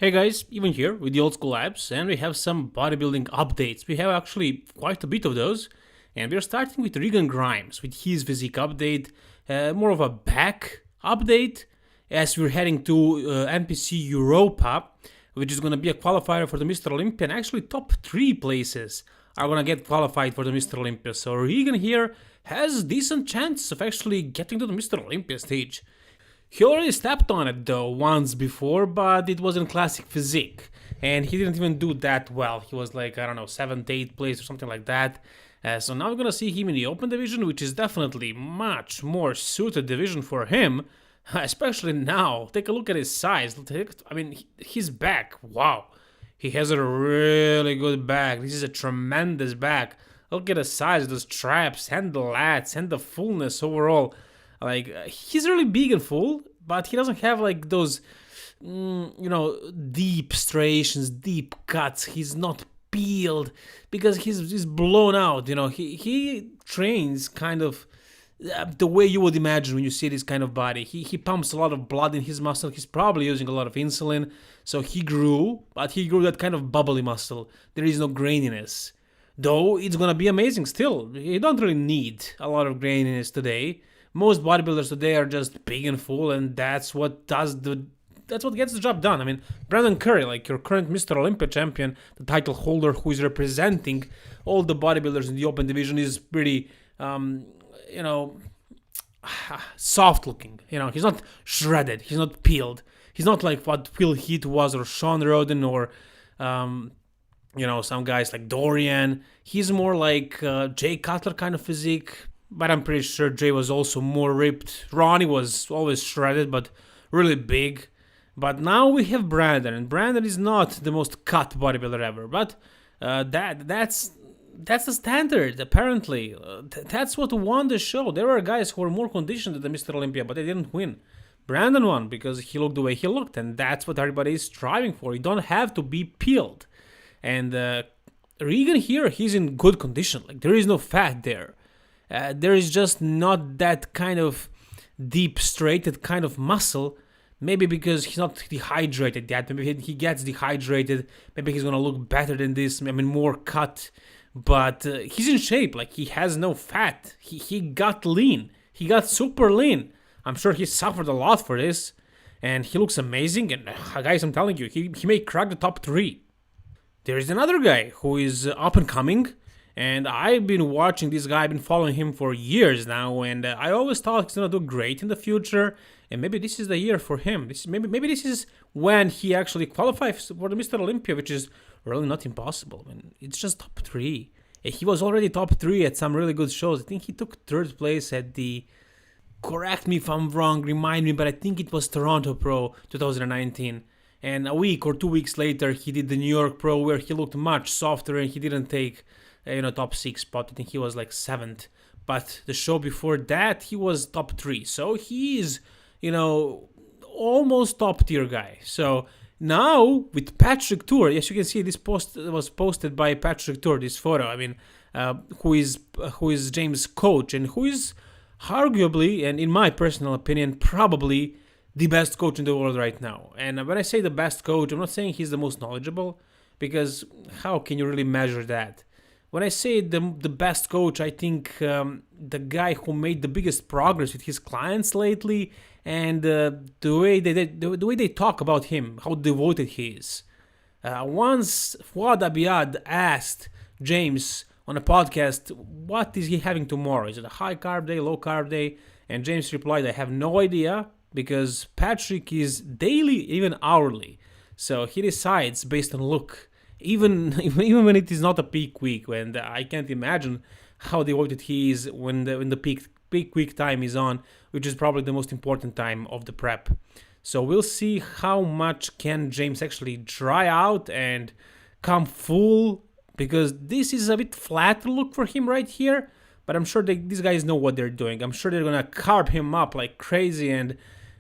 Hey guys, even here with the old school labs, and we have some bodybuilding updates. We have actually quite a bit of those, and we're starting with Regan Grimes with his physique update, more of a back update as we're heading to NPC Europa, which is going to be a qualifier for the Mr. Olympia, and actually top 3 places are going to get qualified for the Mr. Olympia. So Regan here has decent chance of actually getting to the Mr. Olympia stage. He already stepped on it though once before, but it was in classic physique, and he didn't even do that well. He was like, I don't know, 7th, 8th place or something like that. So now we're gonna see him in the open division, which is definitely much more suited division for him, especially now. Take a look at his size. I mean, his back, wow. He has a really good back. This is a tremendous back. Look at the size of those traps and the lats and the fullness overall. Like, he's really big and full, but he doesn't have like those, deep striations, deep cuts. He's not peeled because he's blown out. He trains kind of the way you would imagine when you see this kind of body. He pumps a lot of blood in his muscle. He's probably using a lot of insulin. So he grew, but he grew that kind of bubbly muscle. There is no graininess. Though it's gonna be amazing still. You don't really need a lot of graininess today. Most bodybuilders today are just big and full, and that's what gets the job done. I mean, Brandon Curry, like your current Mr. Olympia champion, the title holder who is representing all the bodybuilders in the open division, is pretty, soft looking. He's not shredded, he's not peeled. He's not like what Phil Heath was, or Sean Roden, or some guys like Dorian. He's more like Jay Cutler kind of physique. But I'm pretty sure Jay was also more ripped. Ronnie was always shredded, but really big. But now we have Brandon, and Brandon is not the most cut bodybuilder ever. But that's the standard, apparently. That's what won the show. There were guys who were more conditioned than Mr. Olympia, but they didn't win. Brandon won because he looked the way he looked, and that's what everybody is striving for. You don't have to be peeled. And Regan here, he's in good condition. Like, there is no fat there. There is just not that kind of deep, straighted kind of muscle. Maybe because he's not dehydrated yet. Maybe he gets dehydrated. Maybe he's gonna look better than this. I mean, more cut. But he's in shape. Like, he has no fat. He got lean. He got super lean. I'm sure he suffered a lot for this. And he looks amazing. And guys, I'm telling you, he may crack the top 3. There is another guy who is up and coming. And I've been watching this guy, I've been following him for years now, and I always thought he's gonna do great in the future, and maybe this is the year for him. Maybe this is when he actually qualifies for the Mr. Olympia, which is really not impossible. I mean, it's just top 3. He was already top 3 at some really good shows. I think he took 3rd place at the, correct me if I'm wrong, remind me, but I think it was Toronto Pro 2019. And a week or 2 weeks later, he did the New York Pro, where he looked much softer and he didn't take top 6 spot. I think he was like 7th. But the show before that, he was top 3. So he is, almost top tier guy. So now with Patrick Tour, as you can see, this post was posted by Patrick Tour, this photo. I mean, who is James' coach, and who is arguably, and in my personal opinion, probably the best coach in the world right now. And when I say the best coach, I'm not saying he's the most knowledgeable, because how can you really measure that? When I say the best coach, I think the guy who made the biggest progress with his clients lately, and the way they talk about him, how devoted he is. Once Fuad Abiad asked James on a podcast, what is he having tomorrow? Is it a high carb day, low carb day? And James replied, I have no idea, because Patrick is daily, even hourly. So he decides based on look. Even when it is not a peak week, and I can't imagine how devoted he is when the peak week time is on, which is probably the most important time of the prep. So we'll see how much can James actually dry out and come full, because this is a bit flat look for him right here. But I'm sure these guys know what they're doing. I'm sure they're gonna carb him up like crazy and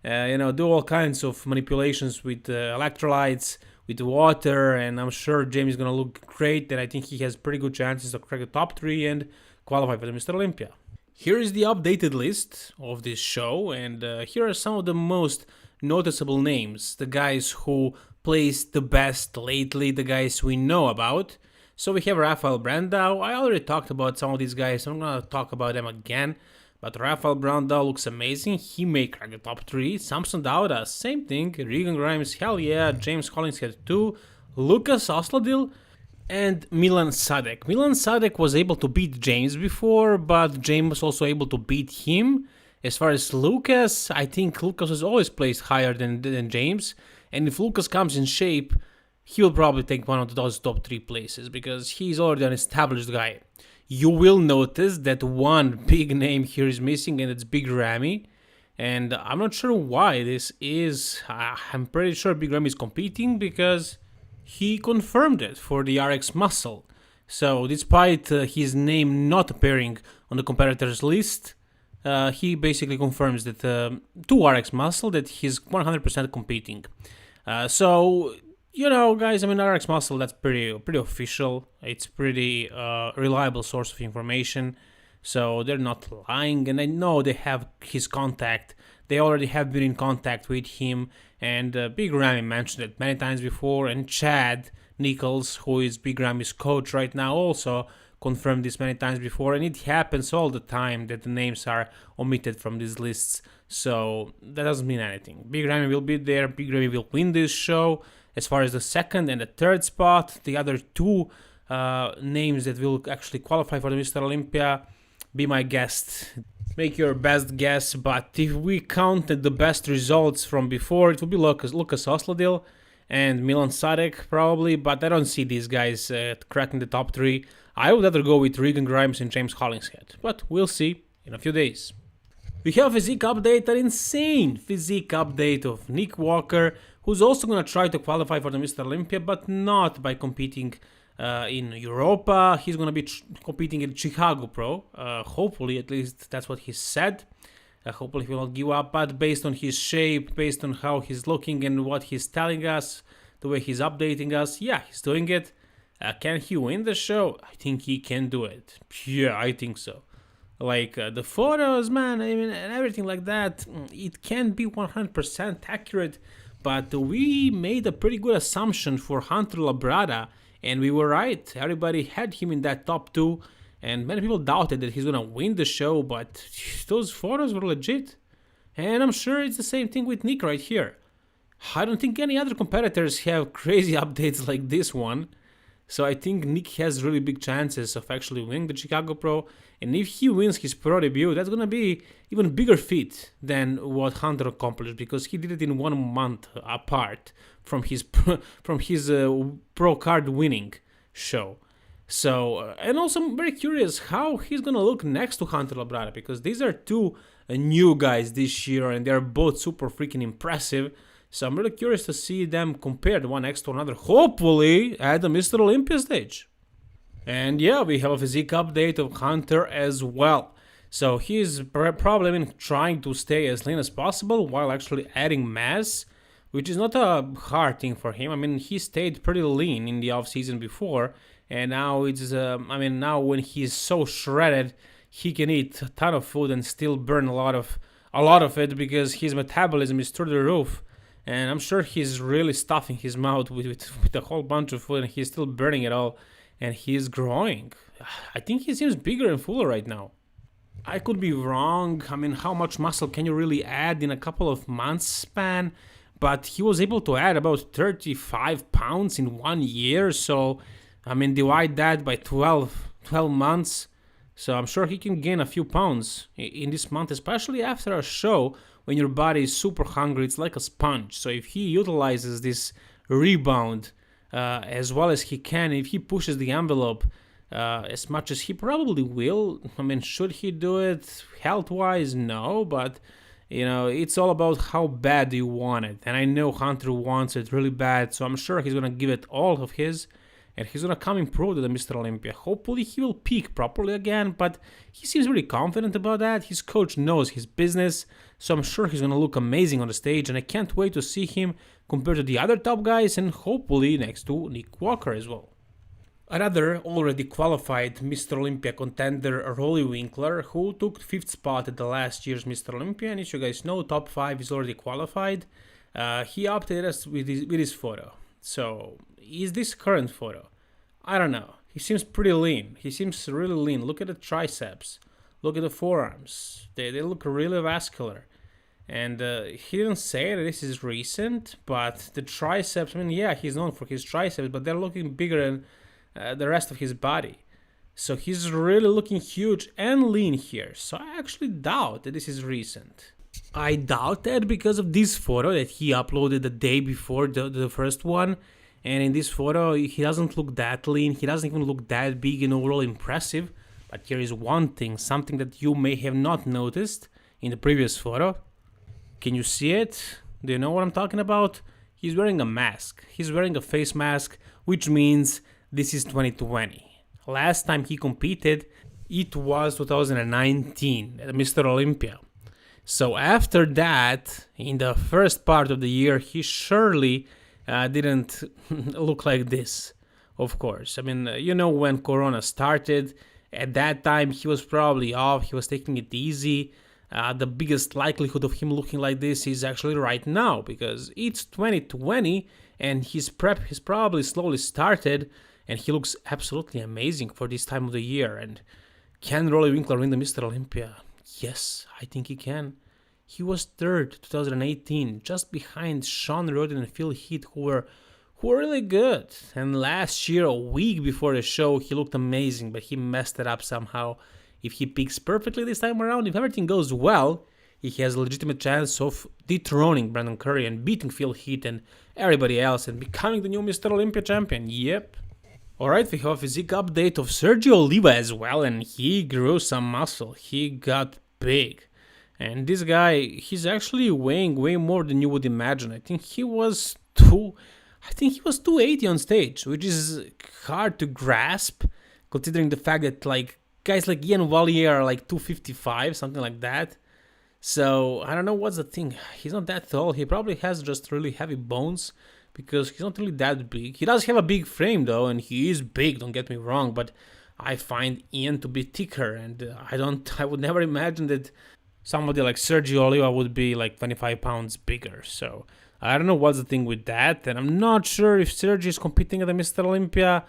do all kinds of manipulations with electrolytes, with water, and I'm sure James is going to look great, and I think he has pretty good chances to crack the top 3 and qualify for the Mr. Olympia. Here is the updated list of this show, and here are some of the most noticeable names, the guys who placed the best lately, the guys we know about. So we have Rafael Brandao. I already talked about some of these guys, so I'm gonna talk about them again. But Rafael Brandao looks amazing. He may crack the top 3. Samson Dauda, same thing. Regan Grimes, hell yeah. James Hollingshead too. Lucas Osladil and Milan Sadek. Milan Sadek was able to beat James before, but James was also able to beat him. As far as Lucas, I think Lucas is always placed higher than James. And if Lucas comes in shape, he will probably take one of those top 3 places because he's already an established guy. You will notice that one big name here is missing, and it's Big Ramy. And I'm not sure why this is. I'm pretty sure Big Ramy is competing because he confirmed it for the RX muscle. So despite his name not appearing on the competitors list, he basically confirms that to RX muscle that he's 100% competing. So, you know, guys, I mean, RX muscle, that's pretty official. It's pretty reliable source of information. So they're not lying, and I know they have his contact. They already have been in contact with him, and Big Ramy mentioned it many times before, and Chad Nichols, who is Big Ramy's coach right now, also confirmed this many times before, and it happens all the time that the names are omitted from these lists, so that doesn't mean anything. Big Ramy will be there, Big Ramy will win this show. As far as the second and the third spot, the other 2 names that will actually qualify for the Mr. Olympia, be my guest. Make your best guess, but if we counted the best results from before, it would be Lucas Osladil and Milan Sadek probably, but I don't see these guys cracking the top 3. I would rather go with Regan Grimes and James Hollingshead, but we'll see in a few days. We have a physique update, an insane physique update of Nick Walker, who's also going to try to qualify for the Mr. Olympia, but not by competing in Europa. He's going to be competing in Chicago Pro. Hopefully, at least that's what he said. Hopefully he will not give up, but based on his shape, based on how he's looking and what he's telling us, the way he's updating us, yeah, he's doing it. Can he win the show? I think he can do it. Yeah, I think so. Like the photos, man, I mean, and everything like that, it can't be 100% accurate, but we made a pretty good assumption for Hunter Labrada, and we were right. Everybody had him in that top 2, and many people doubted that he's gonna win the show, but those photos were legit. And I'm sure it's the same thing with Nick right here. I don't think any other competitors have crazy updates like this one. So I think Nick has really big chances of actually winning the Chicago Pro. And if he wins his pro debut, that's going to be even bigger feat than what Hunter accomplished, because he did it in 1 month apart from his pro card winning show. So, and also I'm very curious how he's going to look next to Hunter Labrada, because these are 2 new guys this year and they're both super freaking impressive. So I'm really curious to see them compared one next to another, hopefully at the Mr. Olympia stage. And yeah, we have a physique update of Hunter as well. So he's probably been trying to stay as lean as possible while actually adding mass, which is not a hard thing for him. I mean, he stayed pretty lean in the off-season before, and now it's, now when he's so shredded, he can eat a ton of food and still burn a lot of it because his metabolism is through the roof. And I'm sure he's really stuffing his mouth with a whole bunch of food, and he's still burning it all, and he's growing. I think he seems bigger and fuller right now. I could be wrong. I mean, how much muscle can you really add in a couple of months span? But he was able to add about 35 pounds in 1 year. So, I mean, divide that by 12 months. So I'm sure he can gain a few pounds in this month, especially after a show when your body is super hungry. It's like a sponge. So if he utilizes this rebound as well as he can, if he pushes the envelope as much as he probably will, I mean, should he do it health-wise? No, but, you know, it's all about how bad you want it. And I know Hunter wants it really bad, so I'm sure he's going to give it all of his, and he's going to come improved at the Mr. Olympia. Hopefully he will peak properly again, but he seems really confident about that. His coach knows his business, so I'm sure he's going to look amazing on the stage, and I can't wait to see him compared to the other top guys, and hopefully next to Nick Walker as well. Another already qualified Mr. Olympia contender, Roelly Winklaar, who took 5th spot at the last year's Mr. Olympia, and as you guys know, top 5 is already qualified. He updated us with his photo. So, is this current photo? I don't know. He seems pretty lean. He seems really lean. Look at the triceps. Look at the forearms. They look really vascular. And he didn't say that this is recent, but the triceps, I mean, yeah, he's known for his triceps, but they're looking bigger than the rest of his body. So he's really looking huge and lean here. So I actually doubt that this is recent. I doubt that because of this photo that he uploaded the day before the first one. And in this photo, he doesn't look that lean. He doesn't even look that big and overall impressive. But here is one thing, something that you may have not noticed in the previous photo. Can you see it? Do you know what I'm talking about? He's wearing a mask. He's wearing a face mask, which means this is 2020. Last time he competed, it was 2019 at Mr. Olympia. So after that, in the first part of the year, he surely didn't look like this, of course. I mean, you know, when Corona started, at that time he was probably off, he was taking it easy. The biggest likelihood of him looking like this is actually right now, because it's 2020 and his prep has probably slowly started, and he looks absolutely amazing for this time of the year. And can Roelly Winklaar win the Mr. Olympia? Yes, I think he can. He was third 2018, just behind Sean Roden and Phil Heath, who were really good. And last year, a week before the show, he looked amazing, but he messed it up somehow. If he picks perfectly this time around, if everything goes well, he has a legitimate chance of dethroning Brandon Curry and beating Phil Heath and everybody else and becoming the new Mr. Olympia champion. Yep. Alright, we have a physique update of Sergio Oliva as well, and he grew some muscle. He got big. And this guy, he's actually weighing way more than you would imagine. I think he was 280 on stage, which is hard to grasp, considering the fact that like guys like Ian Wallier are like 255, something like that. So I don't know what's the thing. He's not that tall. He probably has just really heavy bones, because he's not really that big. He does have a big frame though, and he is big, don't get me wrong, but I find Ian to be thicker, and I would never imagine that somebody like Sergio Oliva would be like 25 pounds bigger. So I don't know what's the thing with that, and I'm not sure if Sergio is competing at the Mr. Olympia.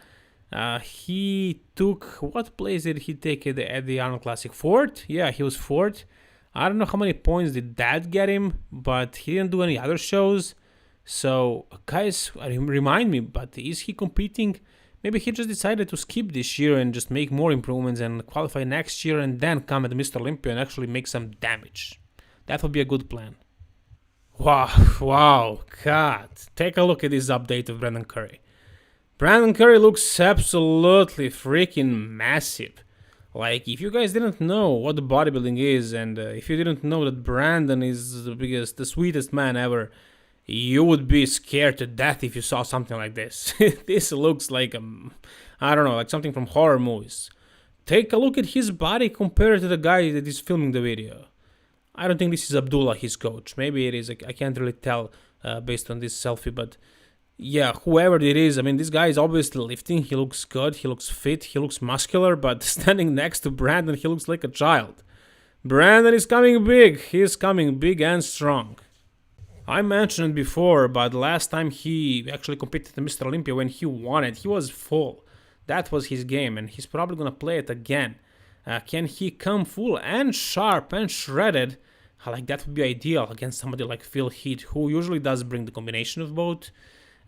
He took, what place did he take at the Arnold Classic? Fourth? Yeah, he was fourth. I don't know how many points did that get him, but he didn't do any other shows. So, guys, remind me, but is he competing? Maybe he just decided to skip this year and just make more improvements and qualify next year and then come at Mr. Olympia and actually make some damage. That would be a good plan. Wow, God. Take a look at this update of Brandon Curry. Brandon Curry looks absolutely freaking massive. Like, if you guys didn't know what bodybuilding is, and if you didn't know that Brandon is the sweetest man ever, you would be scared to death if you saw something like this. This looks like, I don't know, like something from horror movies. Take a look at his body compared to the guy that is filming the video. I don't think this is Abdullah, his coach. Maybe it is. I can't really tell based on this selfie, but yeah, whoever it is, I mean, this guy is obviously lifting. He looks good. He looks fit. He looks muscular, but standing next to Brandon, he looks like a child. Brandon is coming big. He is coming big and strong. I mentioned it before, but last time he actually competed at Mr. Olympia, when he won it, he was full. That was his game, and he's probably going to play it again. Can he come full and sharp and shredded? Like, that would be ideal against somebody like Phil Heath, who usually does bring the combination of both.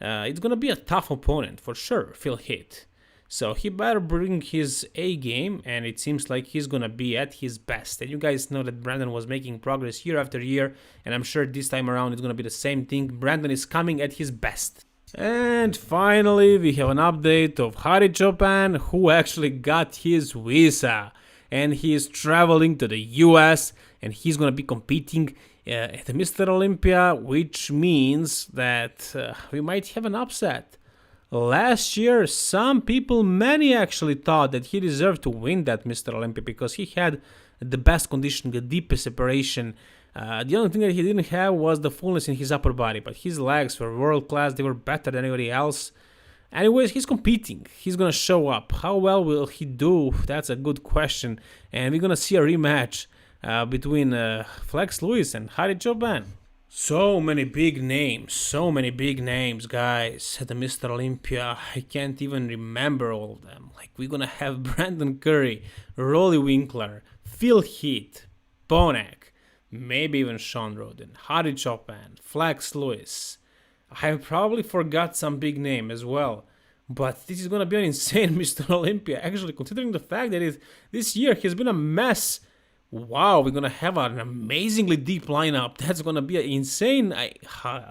It's going to be a tough opponent, for sure, Phil Heath. So he better bring his A game, and it seems like he's gonna be at his best. And you guys know that Brandon was making progress year after year, and I'm sure this time around it's gonna be the same thing. Brandon is coming at his best. And finally, we have an update of Hadi Choopan, who actually got his visa, and he is traveling to the US, and he's gonna be competing at the Mr. Olympia, which means that we might have an upset. Last year, many actually thought that he deserved to win that Mr. Olympia because he had the best conditioning, the deepest separation. The only thing that he didn't have was the fullness in his upper body, but his legs were world class. They were better than anybody else. Anyways, he's competing. He's going to show up. How well will he do? That's a good question. And we're going to see a rematch between Flex Lewis and Hadi Choopan. So many big names, guys, at the Mr. Olympia. I can't even remember all of them. Like, we're gonna have Brandon Curry, Roelly Winklaar, Phil Heath, Bonac, maybe even Sean Roden, Hadi Choopan, Flex Lewis. I probably forgot some big name as well. But this is gonna be an insane Mr. Olympia. Actually, considering the fact that this year has been a mess. Wow, we're gonna have an amazingly deep lineup. That's gonna be insane. I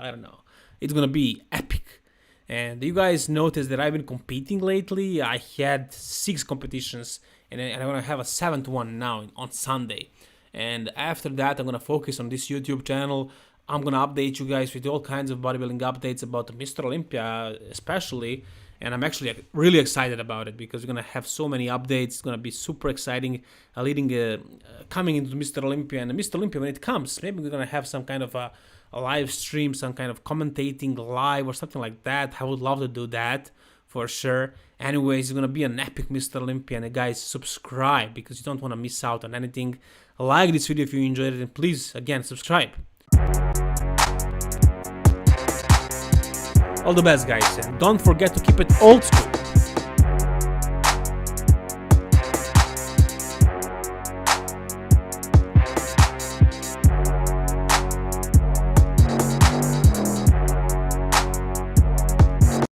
don't know. It's gonna be epic. And you guys noticed that I've been competing lately. I had 6 competitions, and I'm gonna have a 7th one now on Sunday. And after that, I'm gonna focus on this YouTube channel. I'm gonna update you guys with all kinds of bodybuilding updates about Mr. Olympia, especially. And I'm actually really excited about it because we're gonna have so many updates. It's gonna be super exciting, coming into Mr. Olympia. And Mr. Olympia, when it comes, maybe we're gonna have some kind of a live stream, some kind of commentating live or something like that. I would love to do that for sure. Anyways, it's gonna be an epic Mr. Olympia. And guys, subscribe because you don't want to miss out on anything. Like this video if you enjoyed it, and please, again, subscribe. All the best, guys, and don't forget to keep it old school.